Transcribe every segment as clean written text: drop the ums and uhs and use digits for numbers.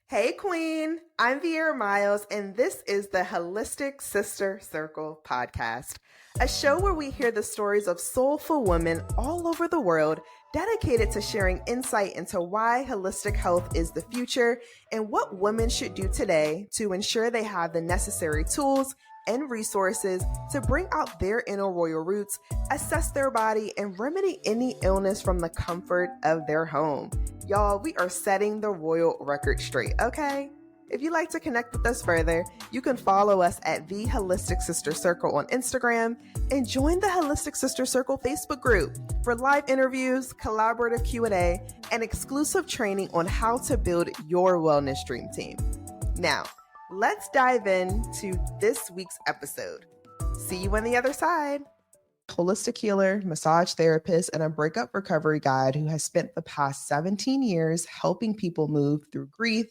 Hey, Queen. I'm Vieira Miles, and this is the Holistic Sister Circle podcast, a show where we hear the stories of soulful women all over the world dedicated to sharing insight into why holistic health is the future and what women should do today to ensure they have the necessary tools and resources to bring out their inner royal roots, assess their body, and remedy any illness from the comfort of their home. Y'all, we are setting the royal record straight, okay? If you'd like to connect with us further, you can follow us at The Holistic Sister Circle on Instagram and join the Holistic Sister Circle Facebook group for live interviews, collaborative Q&A, and exclusive training on how to build your wellness dream team. Now, let's dive into this week's episode. See you on the other side. Holistic healer, massage therapist, and a breakup recovery guide who has spent the past 17 years helping people move through grief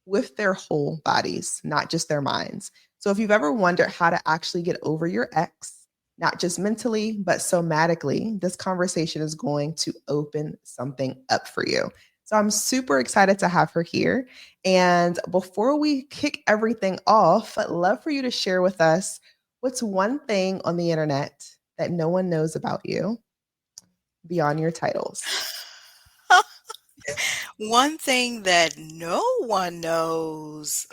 with their whole bodies, not just their minds. So if you've ever wondered how to actually get over your ex, not just mentally, but somatically, this conversation is going to open something up for you. So I'm super excited to have her here. And before we kick everything off, I'd love for you to share with us what's one thing on the internet that no one knows about you beyond your titles. One thing that no one knows,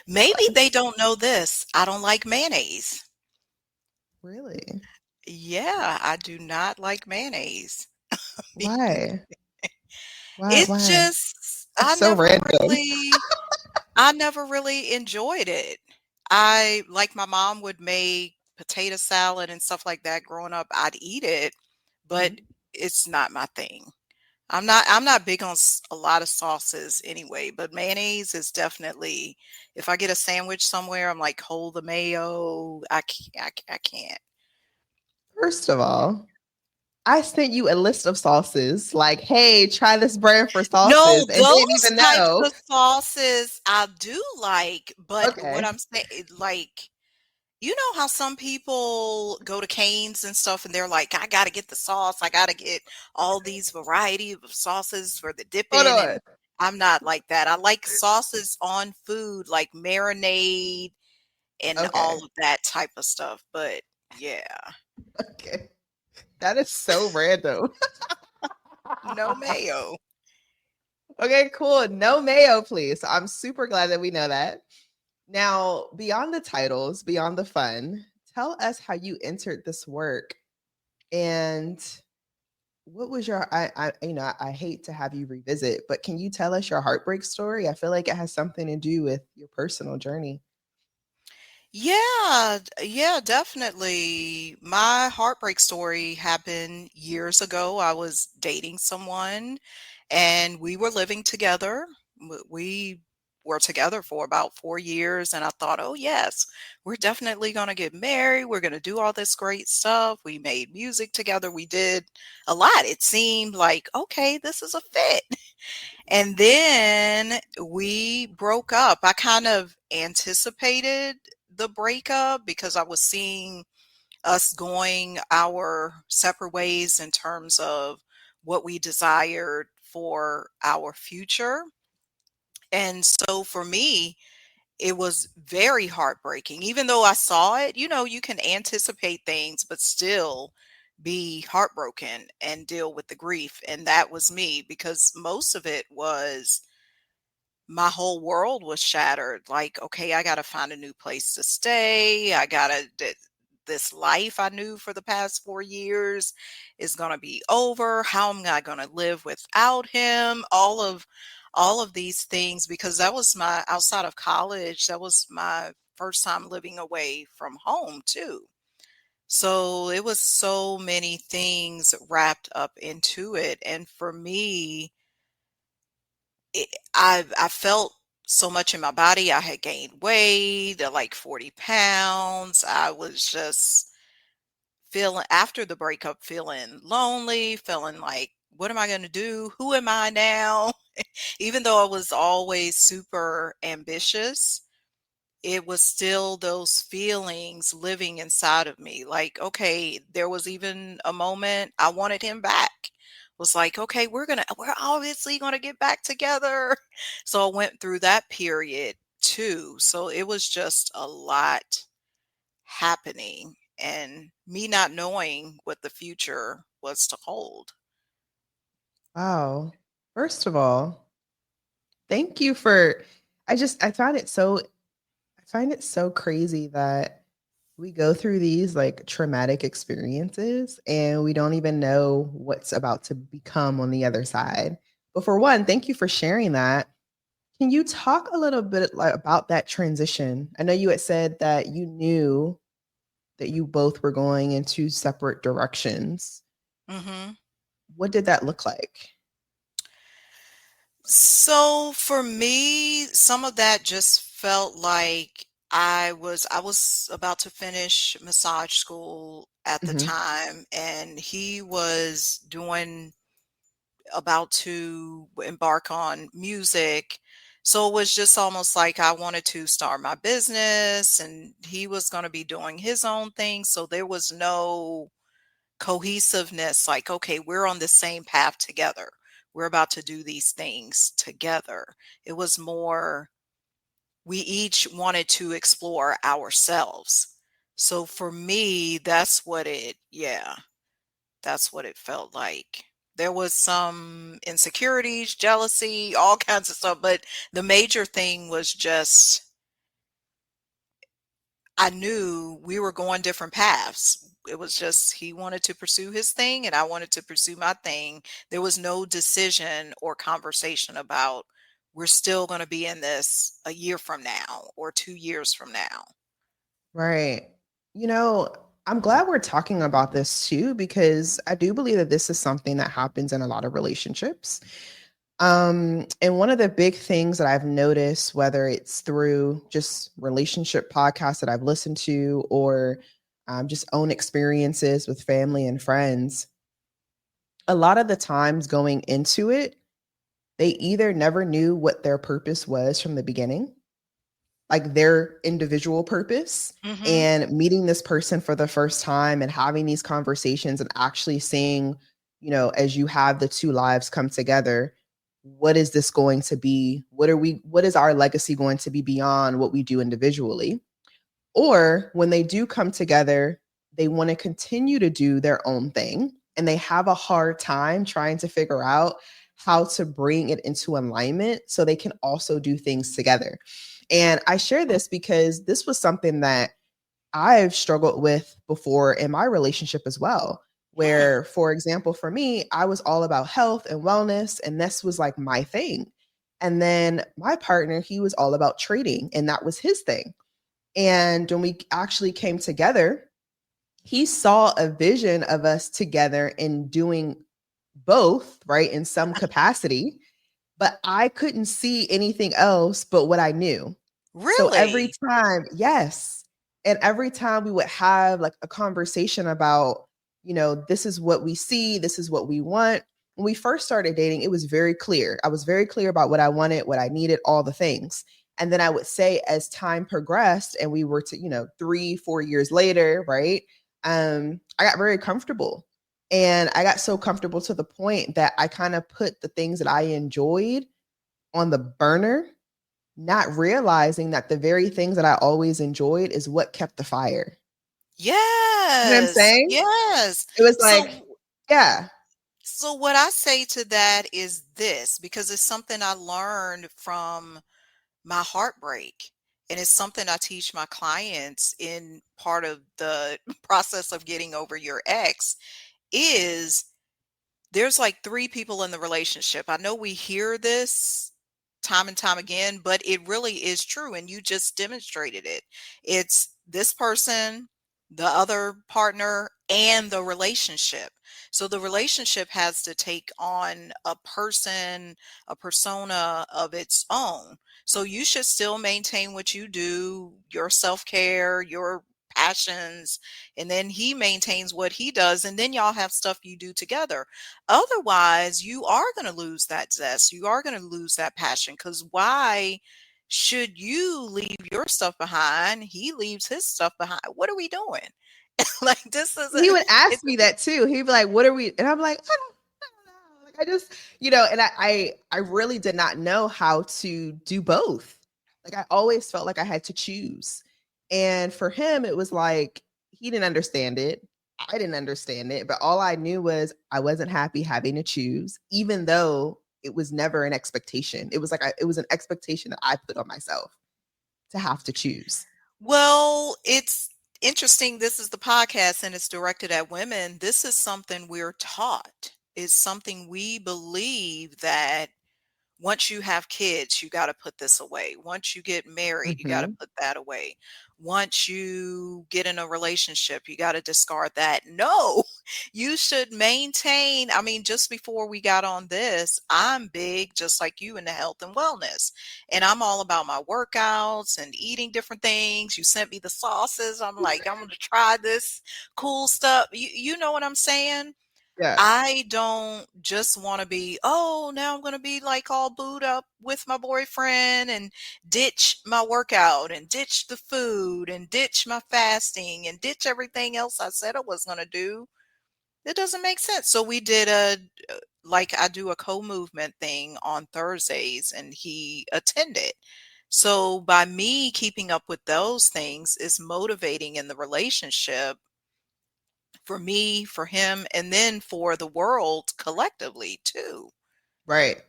maybe they don't know this. I don't like mayonnaise. Really? Yeah, I do not like mayonnaise. Why? It's Why? just That's so random. I never really enjoyed it. I like my mom would make potato salad and stuff like that growing up. I'd eat it, but Mhm. it's not my thing. I'm not big on a lot of sauces anyway, but mayonnaise is definitely if I get a sandwich somewhere, I'm like, hold the mayo. I can't. First of all, I sent you a list of sauces, like, hey, try this brand for sauces, No, and didn't those even types know. of sauces I do like, but what Okay. I'm saying, like, you know how some people go to Cane's and stuff and they're like, I gotta get the sauce, I gotta get all these variety of sauces for the Hold dipping, and on. I'm not like that. I like sauces on food, like marinade and Okay. all of that type of stuff. But yeah, Okay. That is so random. no mayo. Okay, cool. No mayo, please. So I'm super glad that we know that. Now, beyond the titles, beyond the fun, tell us how you entered this work and what was your I hate to have you revisit, but can you tell us your heartbreak story? I feel like it has something to do with your personal journey. Yeah, definitely. My heartbreak story happened years ago. I was dating someone and we were living together. We were together for about 4 years, and I thought, oh, yes, we're definitely going to get married. We're going to do all this great stuff. We made music together. We did a lot. It seemed like, okay, this is a fit. And then we broke up. I kind of anticipated the breakup because I was seeing us going our separate ways in terms of what we desired for our future. And so for me, it was very heartbreaking. Even though I saw it, you can anticipate things, but still be heartbroken and deal with the grief. And that was me because most of it was my whole world was shattered. Like, okay, I got to find a new place to stay. This life I knew for the past 4 years is going to be over. How am I going to live without him? All of these things, because that was my outside of college, that was my first time living away from home too. So it was so many things wrapped up into it. And for me, I felt so much in my body. I had gained weight, like 40 pounds. I was just feeling, after the breakup, feeling lonely, feeling like, what am I going to do? Who am I now? Even though I was always super ambitious, it was still those feelings living inside of me. Like, okay, there was even a moment I wanted him back. was like, okay, we're obviously gonna get back together. So I went through that period too. So it was just a lot happening and me not knowing what the future was to hold. Wow. First of all, thank you for I find it so crazy that we go through these like traumatic experiences and we don't even know what's about to become on the other side. But for one, thank you for sharing that. Can you talk a little bit like about that transition? I know you had said that you knew that you both were going in two separate directions. Mhm. What did that look like? So for me, some of that just felt like I was about to finish massage school at the Mhm. time, and he was doing about to embark on music. So it was just almost like I wanted to start my business and he was going to be doing his own thing. So there was no cohesiveness like, okay, we're on the same path together. We're about to do these things together. It was more, we each wanted to explore ourselves. So for me, that's what it felt like. There was some insecurities, jealousy, all kinds of stuff, but the major thing was just I knew we were going different paths. It was just he wanted to pursue his thing and I wanted to pursue my thing. There was no decision or conversation about we're still going to be in this a year from now or 2 years from now. Right. You know, I'm glad we're talking about this too, because I do believe that this is something that happens in a lot of relationships. And one of the big things that I've noticed, whether it's through just relationship podcasts that I've listened to or just own experiences with family and friends, a lot of the times going into it, they either never knew what their purpose was from the beginning, like their individual purpose, Mhm. and meeting this person for the first time and having these conversations and actually seeing, as you have the two lives come together, what is this going to be? What is our legacy going to be beyond what we do individually? Or when they do come together, they want to continue to do their own thing and they have a hard time trying to figure out how to bring it into alignment so they can also do things together. And I share this because this was something that I've struggled with before in my relationship as well. Hmm. Where, for example, for me, I was all about health and wellness, and this was like my thing. And then my partner, he was all about trading, and that was his thing. And when we actually came together, he saw a vision of us together in doing both, right, in some capacity. But I couldn't see anything else but what I knew. So every Really? time, yes. And every time we would have like a conversation about, this is what we see, this is what we want. When we first started dating, it was very clear. I was very clear about what I wanted, what I needed, all the things. And then I would say, as time progressed and we were to, 3, 4 years later, right? I got very comfortable. And I got so comfortable to the point that I kind of put the things that I enjoyed on the burner, not realizing that the very things that I always enjoyed is what kept the fire. You know what I'm Yes. saying? Yes. It was like, So yeah. so what I say to that is this because it's something I learned from my heartbreak. And it's something I teach my clients in part of the process of getting over your ex is there's like 3 people in the relationship. I know we hear this time and time again, but it really is true, and you just demonstrated it. It's this person, the other partner, and the relationship. So the relationship has to take on a person, a persona of its own. So you should still maintain what you do, your self-care, your passions, and then he maintains what he does, and then y'all have stuff you do together. Otherwise, you are going to lose that zest. You are going to lose that passion because why should you leave your stuff behind? He leaves his stuff behind. What are we doing? Like this He isn't would ask it. me that too. He'd be like, "What are we?" And I'm like, "I don't know." I just, and I really did not know how to do both. Like I always felt like I had to choose. And for him, it was like he didn't understand it. I didn't understand it, but all I knew was I wasn't happy having to choose, even though it was never an expectation. It was like it was an expectation that I put on myself to have to choose. Well, it's interesting. This is the podcast and it's directed at women. This is something we're taught. It's something we believe that once you have kids, you got to put this away. Once you get married, you got to Mhm. put that away. Once you get in a relationship, you got to discard that. No, you should maintain. I mean, just before we got on this, I'm big, just like you, in the health and wellness. And I'm all about my workouts and eating different things. You sent me the sauces. I'm like, I'm going to try this cool stuff. You know what I'm saying? Yeah. I don't just want to be, oh, now I'm going to be like all booed up with my boyfriend and ditch my workout and ditch the food and ditch my fasting and ditch everything else I said I was going to do. It doesn't make sense. So we did like I do a co-movement thing on Thursdays and he attended. So by me keeping up with those things is motivating in the relationship for me, for him, and then for the world collectively too. Right.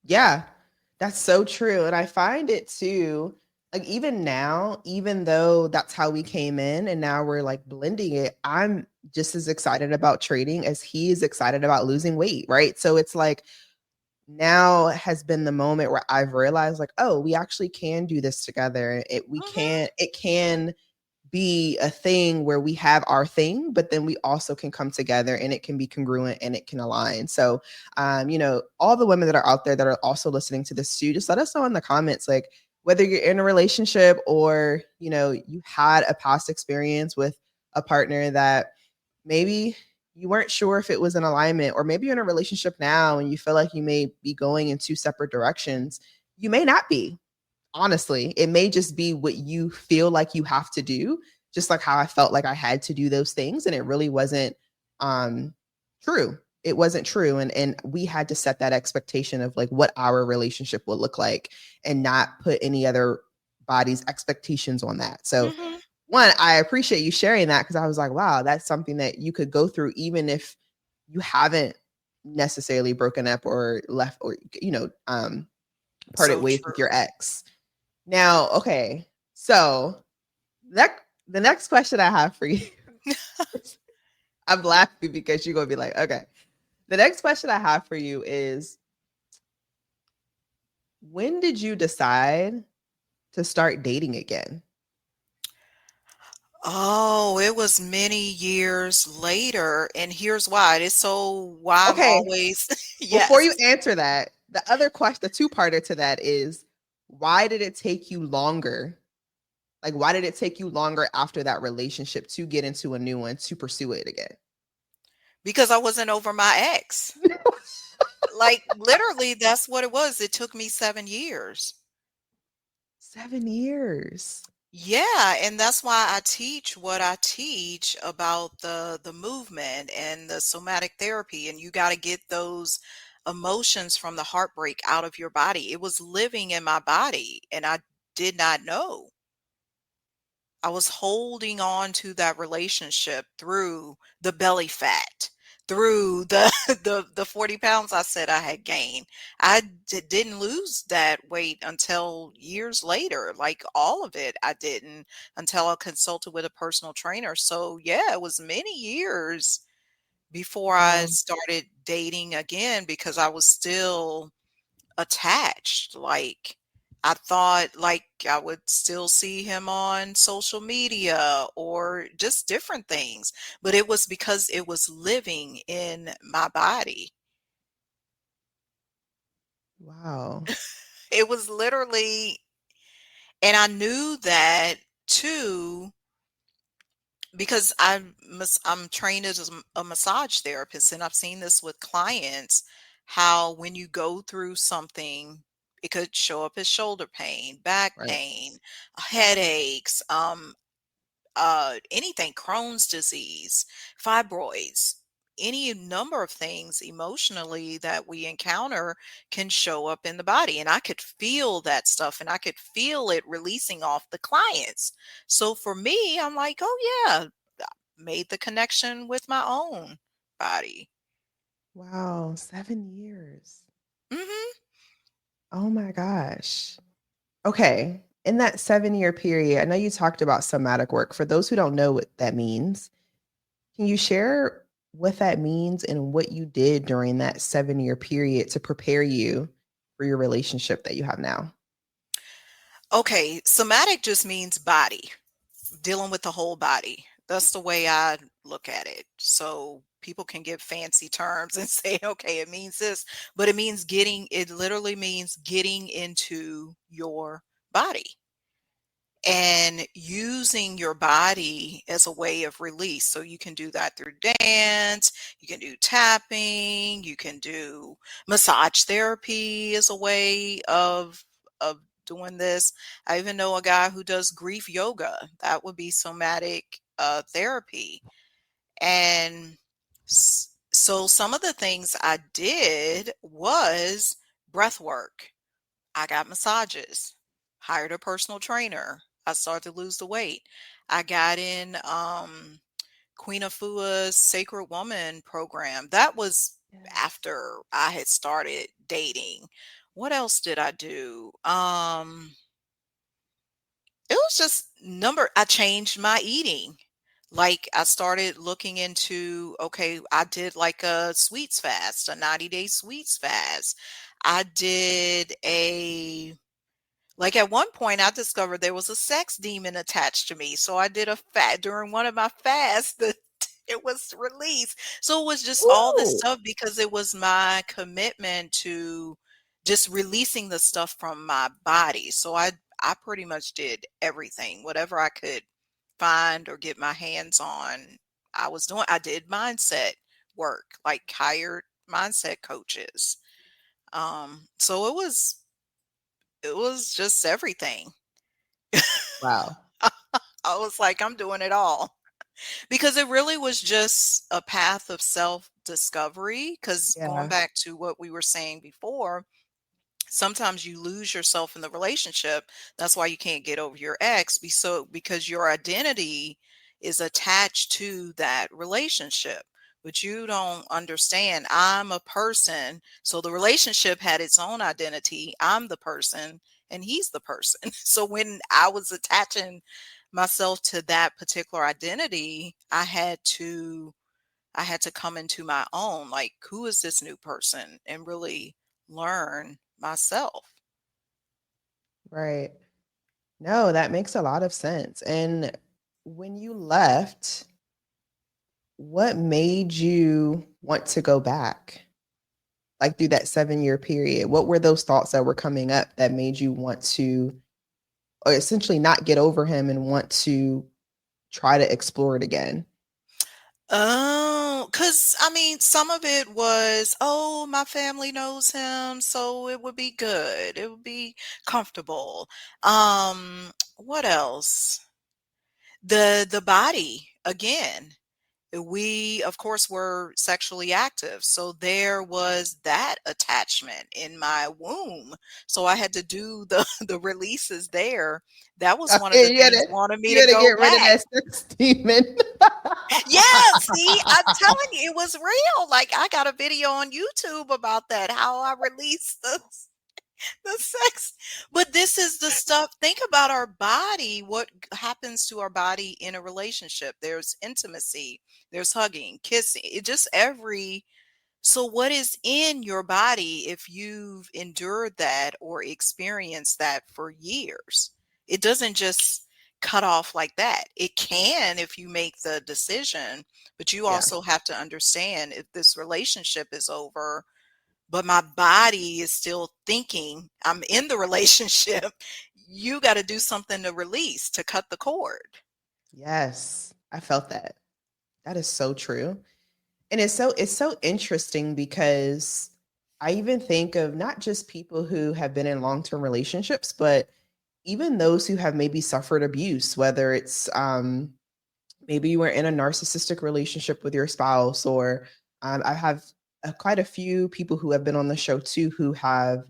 Yeah, that's so true. And I find it too, like even now, even though that's how we came in and now we're like blending it, I'm just as excited about trading as he is excited about losing weight. Right. So it's like now has been the moment where I've realized like, oh, we actually can do this together. Mhm. It can be a thing where we have our thing, but then we also can come together and it can be congruent and it can align. So, all the women that are out there that are also listening to this too, just let us know in the comments, like whether you're in a relationship or, you had a past experience with a partner that maybe you weren't sure if it was in alignment, or maybe you're in a relationship now and you feel like you may be going in two separate directions. You may not be. Honestly, it may just be what you feel like you have to do, just like how I felt like I had to do those things and it really wasn't um true. It wasn't true, and we had to set that expectation of like what our relationship will look like and not put any other body's expectations on that. So Mhm. one, I appreciate you sharing that because I was like, wow, that's something that you could go through even if you haven't necessarily broken up or left or parted So ways with your true. ex. Now, okay. So that the next question I have for you, I'm laughing because you're gonna be like, okay. The next question I have for you is, when did you decide to start dating again? Oh, it was many years later, and here's why. It's so why I'm Okay, always before yes. you answer that, the other question, the two-parter to that is, why did it take you longer? Like, why did it take you longer after that relationship to get into a new one to pursue it again? Because I wasn't over my ex. Like literally that's what it was. It took me 7 years. 7 years. Yeah, and that's why I teach what I teach about the movement and the somatic therapy, and you got to get those emotions from the heartbreak out of your body. It was living in my body and I did not know. I was holding on to that relationship through the belly fat, through the the 40 pounds I said I had gained. Didn't lose that weight until years later. Like all of it, I didn't until I consulted with a personal trainer. So yeah, it was many years before I Wow. started dating again because I was still attached. Like I thought like I would still see him on social media or just different things, but it was because it was living in my body. Wow. It was literally, and I knew that too because I'm trained as a massage therapist, and I've seen this with clients how when you go through something, it could show up as shoulder pain, back Right. pain, headaches, anything, Crohn's disease, fibroids. any number of things emotionally that we encounter can show up in the body. And I could feel that stuff and I could feel it releasing off the clients. So for me, I'm like, oh, yeah, made the connection with my own body. Wow, 7 years. Hmm. Oh my gosh. Okay. In that 7 year period, I know you talked about somatic work. For those who don't know what that means, can you share what that means and what you did during that 7 year period to prepare you for your relationship that you have now? Okay, somatic just means body, dealing with the whole body. That's the way I look at it. So people can give fancy terms and say, okay, it means this, but it literally means getting into your body and using your body as a way of release. So you can do that through dance, you can do tapping, you can do massage therapy as a way of doing this. I even know a guy who does grief yoga. That would be somatic therapy. And so some of the things I did was breath work. I got massages, hired a personal trainer. I started to lose the weight. I got in Queen Afua's Sacred Woman program. That was Yes. after I had started dating. What else did I do? It was just I changed my eating. Like I started looking into, okay, I did like a sweets fast, a 90-day sweets fast. I did at one point, I discovered there was a sex demon attached to me. So I did a fat during one of my fasts that it was released. So it was just all this Ooh. stuff because it was my commitment to just releasing the stuff from my body. So I pretty much did everything, whatever I could find or get my hands on. I was doing. I did mindset work, like hired mindset coaches. So it was just everything. Wow. I was like, I'm doing it all because it really was just a path of self discovery. Because going Yeah. back to what we were saying before, sometimes you lose yourself in the relationship. That's why you can't get over your ex because your identity is attached to that relationship. But you don't understand. I'm a person. So the relationship had its own identity. I'm the person and he's the person. So when I was attaching myself to that particular identity, I had to come into my own, like, who is this new person, and really learn myself. Right. No, that makes a lot of sense. And when you left, what made you want to go back? Like through that 7 year period, what were those thoughts that were coming up that made you want to, or essentially not get over him and want to try to explore it again? Oh, because I mean, some of it was, oh, my family knows him, so it would be good. It would be comfortable. What else? The body again. We, of course, were sexually active. So there was that attachment in my womb. So I had to do the the releases there. That was one of Okay, the things wanted me you to had to go get rid of back. that sex demon. Yeah, see, I'm telling you, it was real. Like I got a video on YouTube about that, how I released the sex. But this is the stuff. Think about our body, what happens to our body in a relationship. There's intimacy, there's hugging, kissing, it just every so what is in your body if you've endured that or experienced that for years? It doesn't just cut off like that. It can if you make the decision, but you Yeah. also have to understand if this relationship is over, but my body is still thinking I'm in the relationship, you got to do something to release, to cut the cord. Yes. I felt that. That is so true. And it's so interesting because I even think of not just people who have been in long-term relationships, but even those who have maybe suffered abuse, whether it's maybe you were in a narcissistic relationship with your spouse, or I have quite a few people who have been on the show too who have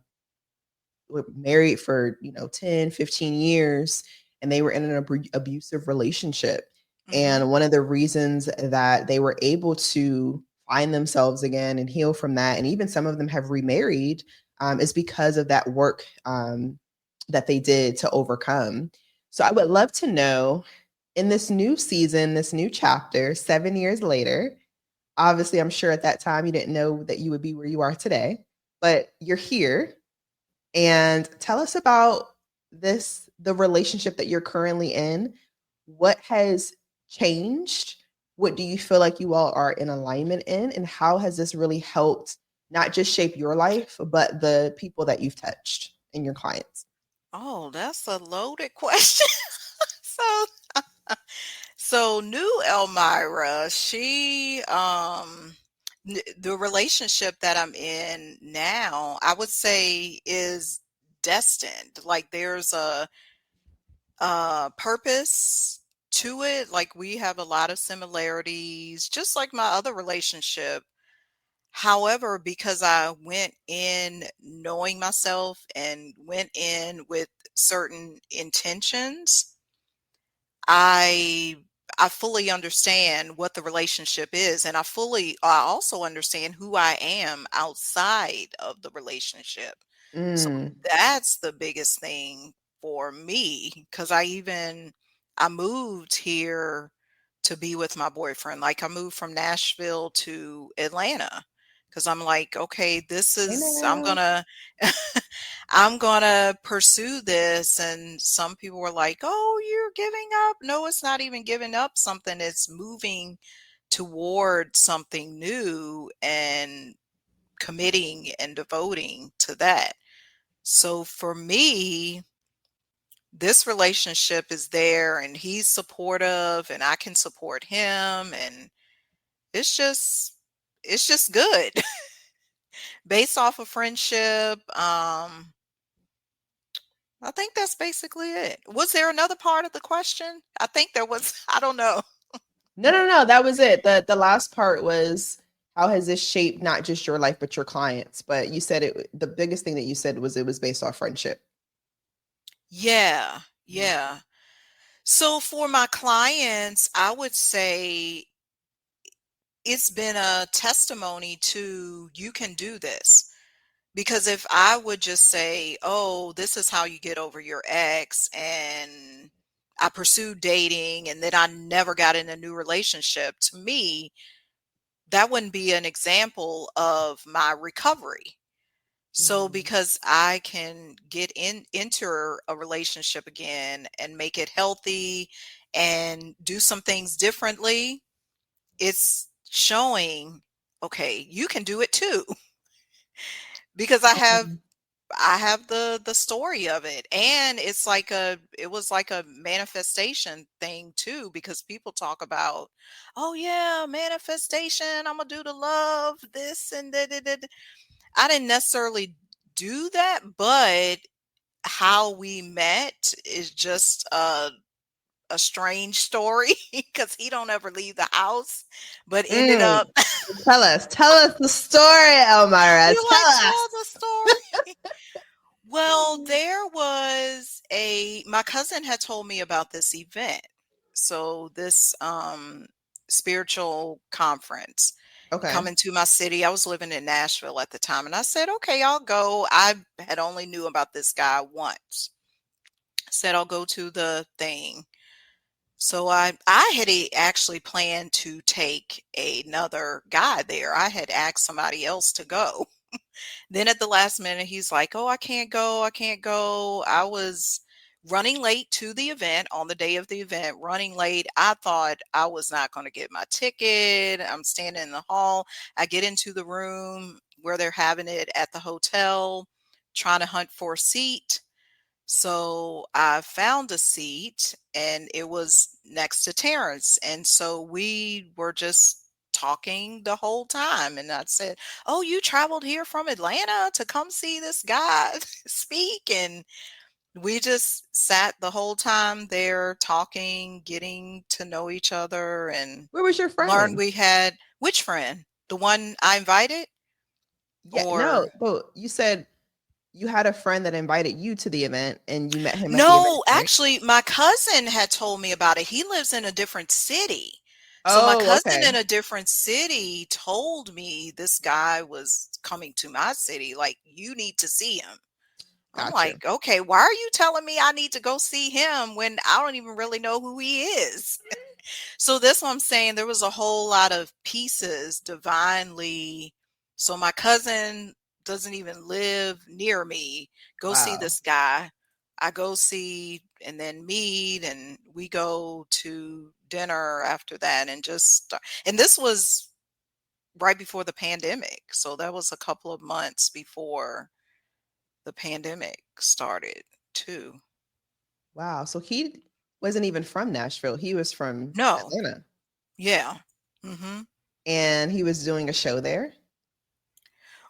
were married for 10, 15 years, and they were in an abusive relationship. Mhm. And one of the reasons that they were able to find themselves again and heal from that, and even some of them have remarried, is because of that work that they did to overcome. So I would love to know, in this new season, this new chapter, 7 years later, obviously, I'm sure at that time you didn't know that you would be where you are today, but you're here. And tell us about the relationship that you're currently in. What has changed? What do you feel like you all are in alignment in? And how has this really helped not just shape your life, but the people that you've touched and your clients? Oh, that's a loaded question. So so new Elmira, the relationship that I'm in now, I would say is destined. Like there's a purpose to it. Like we have a lot of similarities, just like my other relationship. However, because I went in knowing myself and went in with certain intentions, I I fully understand what the relationship is, and I also understand who I am outside of the relationship. So Mm. that's the biggest thing for me, because I moved here to be with my boyfriend. Like I moved from Nashville to Atlanta because I'm like, okay, Hey I'm now. gonna I'm gonna pursue this. And some people were like, oh, you're giving up. No, it's not even giving up something. It's moving toward something new and committing and devoting to that. So for me, this relationship is there and he's supportive and I can support him, and it's just it's just good. Based off of friendship. I think that's basically it. Was there another part of the question? I think there was. I don't know. No, no, no. That was it. The last part was, how has this shaped not just your life but your clients? But you said it. The biggest thing that you said was it was based off friendship. Yeah. Mhm. Yeah. So for my clients, I would say it's been a testimony to you can do this. Because if I would just say, "Oh, this is how you get over your ex," and I pursued dating and then I never got in a new relationship, to me, that wouldn't be an example of my recovery. So Mhm. because I can get into a relationship again and make it healthy and do some things differently, it's showing, okay, you can do it too. Because I have the story of it, and it was like a manifestation thing too, because people talk about, oh yeah, manifestation, I'm gonna do the love this and that. I didn't necessarily do that, but how we met is just a strange story because he don't ever leave the house, but ended Mm. up. Tell us the story, Elmira. You Tell like us. tell the story? Well, there was my cousin had told me about this event. So this spiritual conference Okay. coming to my city. I was living in Nashville at the time and I said, "Okay, I'll go." I had only knew about this guy once. Said I'll go to the thing. So I had actually planned to take another guy there. I had asked somebody else to go. Then at the last minute, he's like, "Oh, I can't go. I can't go." I was running late to the event on the day of the event, running late. I thought I was not going to get my ticket. I'm standing in the hall. I get into the room where they're having it at the hotel, trying to hunt for a seat. So I found a seat and it was next to Terrence. And so we were just talking the whole time. And I said, "Oh, you traveled here from Atlanta to come see this guy speak?" And we just sat the whole time there talking, getting to know each other, and Where was your learned friend? we had which friend? The one I invited? Yeah, no, Or but you said you had a friend that invited you to the event and you met him at the event, no, right? actually, my cousin had told me about it. He lives in a different city. So my Oh, cousin okay. in a different city told me this guy was coming to my city, like, "You need to see him." I'm Got you. like, "Okay, why are you telling me I need to go see him when I don't even really know who he is?" So that's what I'm saying. There was a whole lot of pieces divinely. So my cousin doesn't even live near me. Go see Wow. this guy. I go see and then meet, and we go to dinner after that, and and this was right before the pandemic. So that was a couple of months before the pandemic started too. Wow. So he wasn't even from Nashville. He was from No. Atlanta Yeah. Mhm. and he was doing a show there.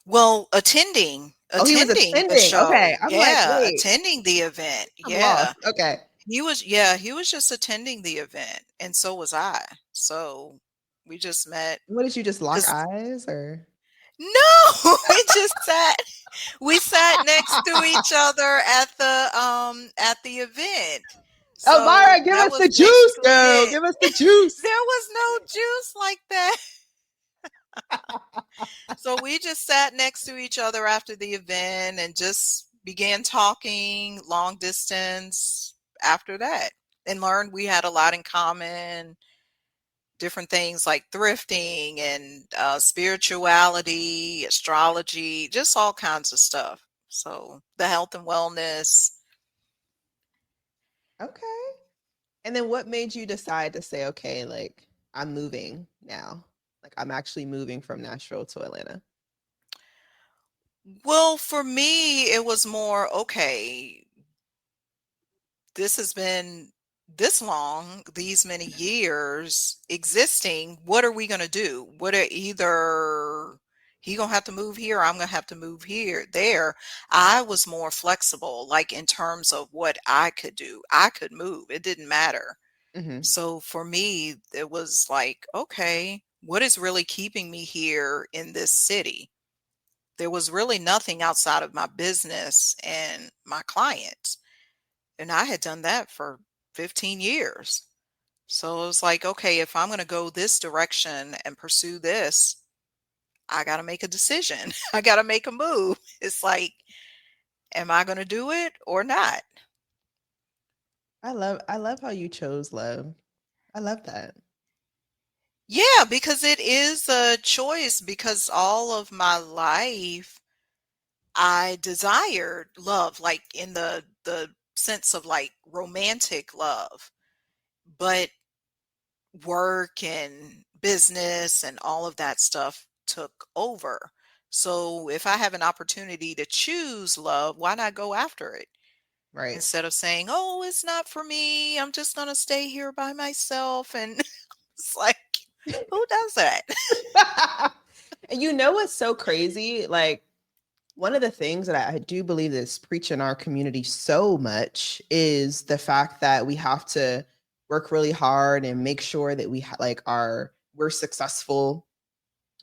Well, attending Oh, he was attending the attending. Okay. show. I'm like, Yeah, wait, attending the event. I'm lost. Yeah. Okay. He was just attending the event, and so was I. So, we just met What did you just lock because eyes or? no, we sat next to each other at the event. So, Elvira, give that us the was juice, basically girl. it. Give us the juice. There was no juice like that. So we just sat next to each other after the event and just began talking long distance after that, and learned we had a lot in common, different things like thrifting and spirituality, astrology, just all kinds of stuff. So the health and wellness. Okay. And then what made you decide to say, okay, like I'm moving now? Like I'm actually moving from Nashville to Atlanta. Well, for me, it was more okay. This has been this long, these many years existing. What are we going to do? What are either he going to have to move here, or I'm going to have to move here, there. I was more flexible, like in terms of what I could do. I could move. It didn't matter. Hmm. So for me, it was like, okay, what is really keeping me here in this city? There was really nothing outside of my business and my clients. And I had done that for 15 years. So it was like, okay, if I'm going to go this direction and pursue this, I got to make a decision. I got to make a move. It's like, am I going to do it or not? I love how you chose love. I love that. Yeah, because it is a choice, because all of my life I desired love, like in the sense of like romantic love, but work and business and all of that stuff took over. So if I have an opportunity to choose love, why not go after it Right. instead of saying, "Oh, it's not for me. I'm just going to stay here by myself." And it's like, who does that? And you know what's so crazy? Like one of the things that I do believe that's preached in our community so much is the fact that we have to work really hard and make sure that like we're successful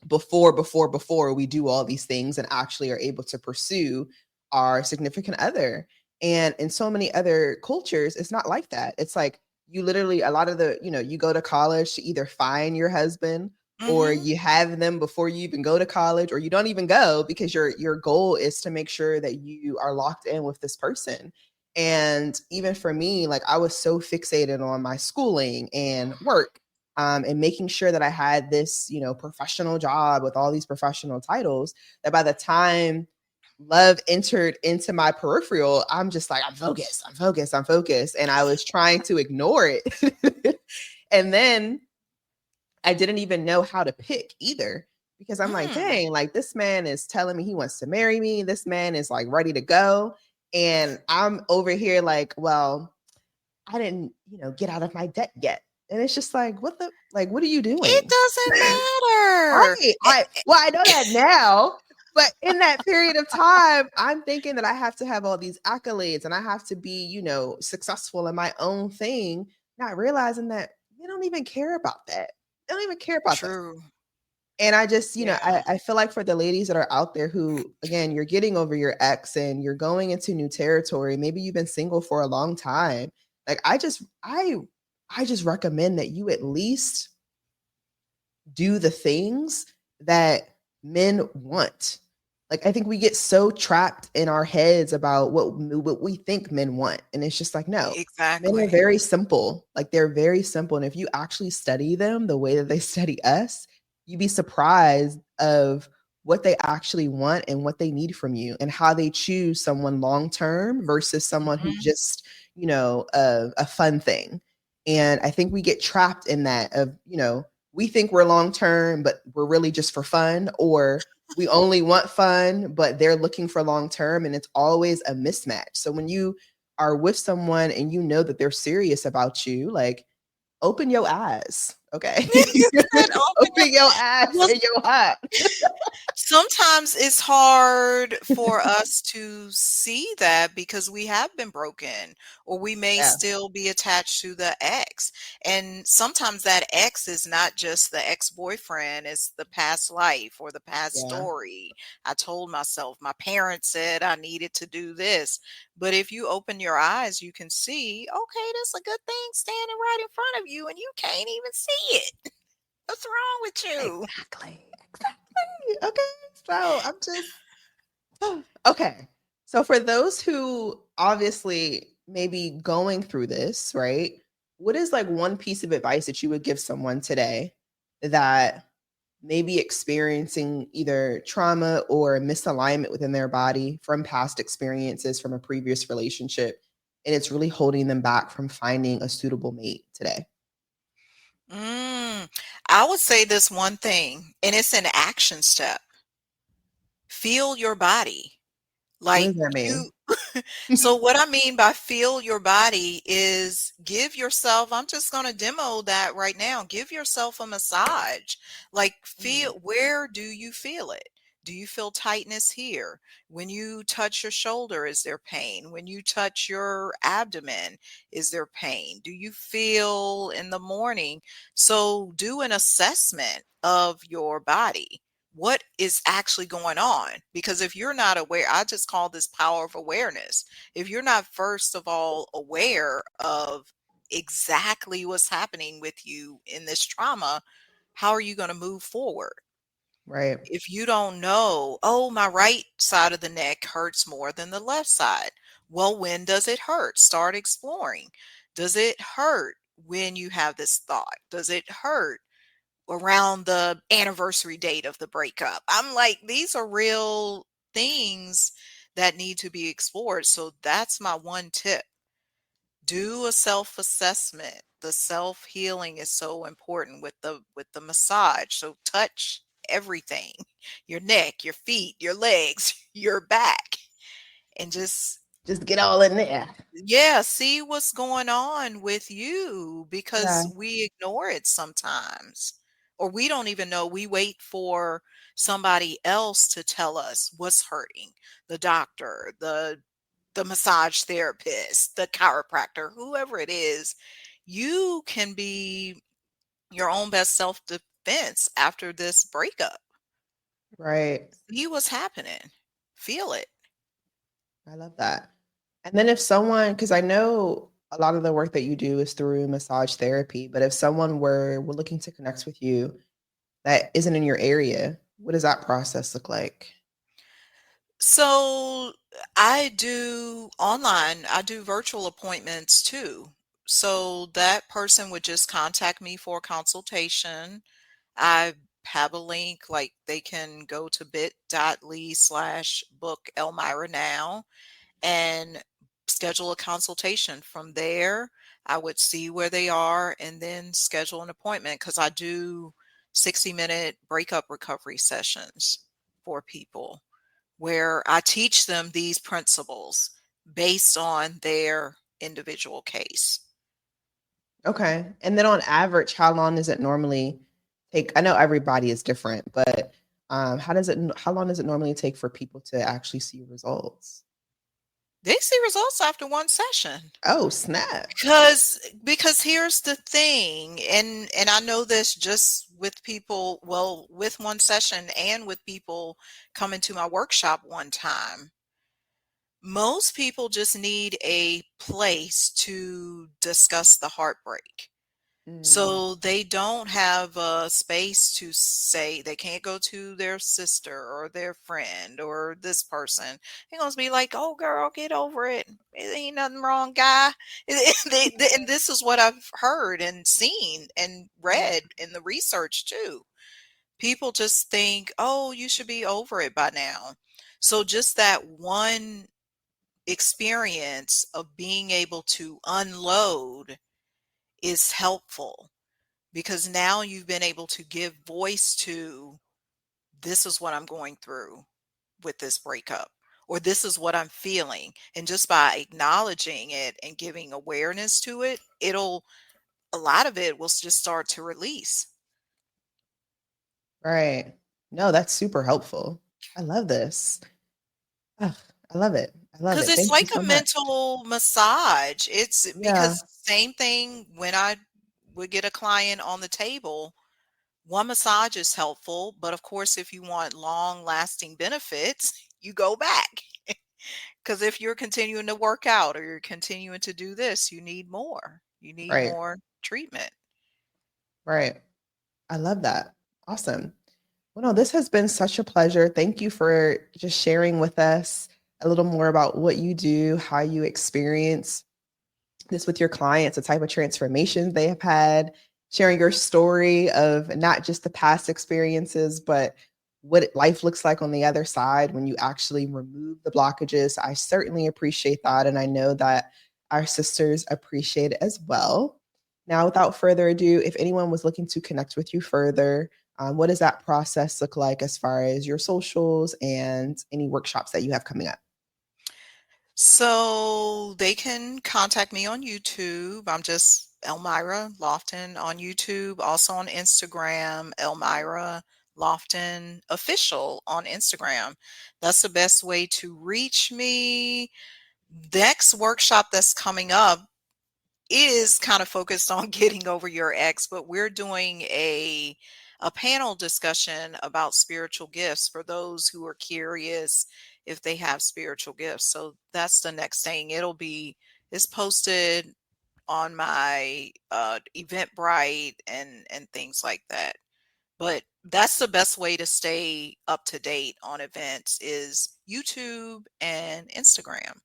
before we do all these things and actually are able to pursue our significant other. And in so many other cultures, it's not like that. It's like you literally, a lot of you go to college to either find your husband or Mhm. you have them before you even go to college, or you don't even go because your goal is to make sure that you are locked in with this person. And even for me, like I was so fixated on my schooling and work, and making sure that I had this, professional job with all these professional titles, that by the time love entered into my peripheral, I'm just like, I'm focused, I'm focused, I'm focused. And I was trying to ignore it. And then I didn't even know how to pick either, because I'm like, Mm. dang, like this man is telling me he wants to marry me. This man is like ready to go. And I'm over here like, well, I didn't, get out of my debt yet. And it's just like, what are you It doing? doesn't matter. Right. I know that now, but in that period of time, I'm thinking that I have to have all these accolades and I have to be, successful in my own thing, not realizing that they don't even care about that. They don't even care about that. True. And I just, Yeah. I feel like for the ladies that are out there who, again, you're getting over your ex and you're going into new territory, maybe you've been single for a long time. Like I just recommend that you at least do the things that men want. Like I think we get so trapped in our heads about what we think men want, and it's just like no, men are Exactly. very simple. Like they're very simple, and if you actually study them the way that they study us, you'd be surprised of what they actually want and what they need from you, and how they choose someone long term versus someone who Mhm. just a fun thing. And I think we get trapped in that of we think we're long term, but we're really just for fun, or we only want fun, but they're looking for long term, and it's always a mismatch. So when you are with someone and you know that they're serious about you, like open your eyes, okay? You said open your Open your eyes well, and your heart. sometimes it's hard for us to see that because we have been broken or we may Yeah, still be attached to the ex. And sometimes that ex is not just the ex-boyfriend, it's the past life or the past yeah, story. I told myself, my parents said I needed to do this. But if you open your eyes, you can see, okay, that's a good thing standing right in front of you and you can't even see it. What's wrong with you? exactly, exactly. Okay, so I'm just okay. So for those who obviously may be going through this, right? What is like one piece of advice that you would give someone today that may be experiencing either trauma or misalignment within their body from past experiences from a previous relationship, and it's really holding them back from finding a suitable mate today? Mm, I would say this one thing, and it's an action step. Feel your body. What Like does that mean? you so what I mean by feel your body is give yourself I'm just going to demo that right now. Give yourself a massage. Like Mm, feel where do you feel it? Do you feel tightness here? When you touch your shoulder, is there pain? When you touch your abdomen, is there pain? Do you feel in the morning? So do an assessment of your body. What is actually going on? Because if you're not aware, I just call this power of awareness. If you're not first of all aware of exactly what's happening with you in this trauma, how are you going to move forward? right, If you don't know, oh, my right side of the neck hurts more than the left side. Well, when does it hurt? Start exploring. Does it hurt when you have this thought? Does it hurt around the anniversary date of the breakup? I'm like, these are real things that need to be explored. So that's my one tip. Do a self-assessment. The self-healing is so important with the massage. So touch everything. Your neck, your feet, your legs, your back, and just get all in there. yeah, see what's going on with you Yeah, because we ignore it sometimes. Or we don't even know. We wait for somebody else to tell us what's hurting. The doctor, the massage therapist, the chiropractor, whoever it is. You can be your own best self-defense after this breakup. right. See what's happening. Feel it. I love that. And then if someone, because I know a lot of the work that you do is through massage therapy, but if someone were looking to connect with you that isn't in your area, what does that process look like? So I do online, I do virtual appointments too. So that person would just contact me for a consultation. I have a link, like they can go to bit.ly/book Elmira now and schedule a consultation. From there, I would see where they are and then schedule an appointment because I do 60-minute breakup recovery sessions for people where I teach them these principles based on their individual case. Okay. And then on average, how long does it normally take? I know everybody is different, but how long does it normally take for people to actually see results? They see results after one session. Oh, snap. Because here's the thing, and I know this just with people, well, with one session and with people coming to my workshop one time. Most people just need a place to discuss the heartbreak. Mm, So they don't have a space to say they can't go to their sister or their friend or this person. They're gonna be like, "Oh, girl, get over it. It ain't nothing wrong, guy." And this is what I've heard and seen and yeah. read in the research too. People just think, "Oh, you should be over it by now." So just that one experience of being able to unload is helpful because now you've been able to give voice to, this is what I'm going through with this breakup, or this is what I'm feeling. And just by acknowledging it and giving awareness to it, a lot of it will just start to release. Right. No, that's super helpful. I love this. Ugh, I love it. I love Because it. it's Thank you like so a much. mental massage. It's Yeah, because same thing when I would get a client on the table. One massage is helpful, but of course, if you want long lasting benefits, you go back. Because if you're continuing to work out or you're continuing to do this, you need more. You need right. more treatment. Right. I love that. Awesome. Well, no, this has been such a pleasure. Thank you for just sharing with us a little more about what you do, how you experience this with your clients, the type of transformations they have had, sharing your story of not just the past experiences, but what life looks like on the other side when you actually remove the blockages. I certainly appreciate that. And I know that our sisters appreciate it as well. Now, without further ado, if anyone was looking to connect with you further, what does that process look like as far as your socials and any workshops that you have coming up? So they can contact me on YouTube. I'm just Elmira Lofton on YouTube, also on Instagram, Elmira Lofton Official on Instagram. That's the best way to reach me. Next workshop that's coming up is kind of focused on getting over your ex, but we're doing a panel discussion about spiritual gifts for those who are curious if they have spiritual gifts. So that's the next thing. It's posted on my Eventbrite and things like that. But that's the best way to stay up to date on events is YouTube and Instagram.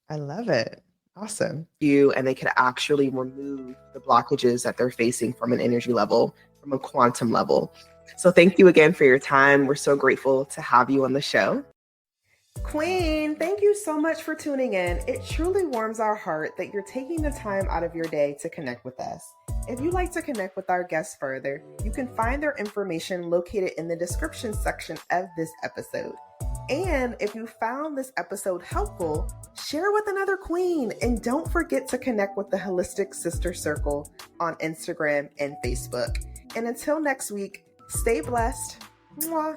I love it. Awesome. You and they could actually remove the blockages that they're facing from an energy level, from a quantum level. So thank you again for your time. We're so grateful to have you on the show. Queen, thank you so much for tuning in. It truly warms our heart that you're taking the time out of your day to connect with us. If you'd like to connect with our guests further, you can find their information located in the description section of this episode. And if you found this episode helpful, share with another queen. And don't forget to connect with the Holistic Sister Circle on Instagram and Facebook. And until next week, stay blessed. Mwah.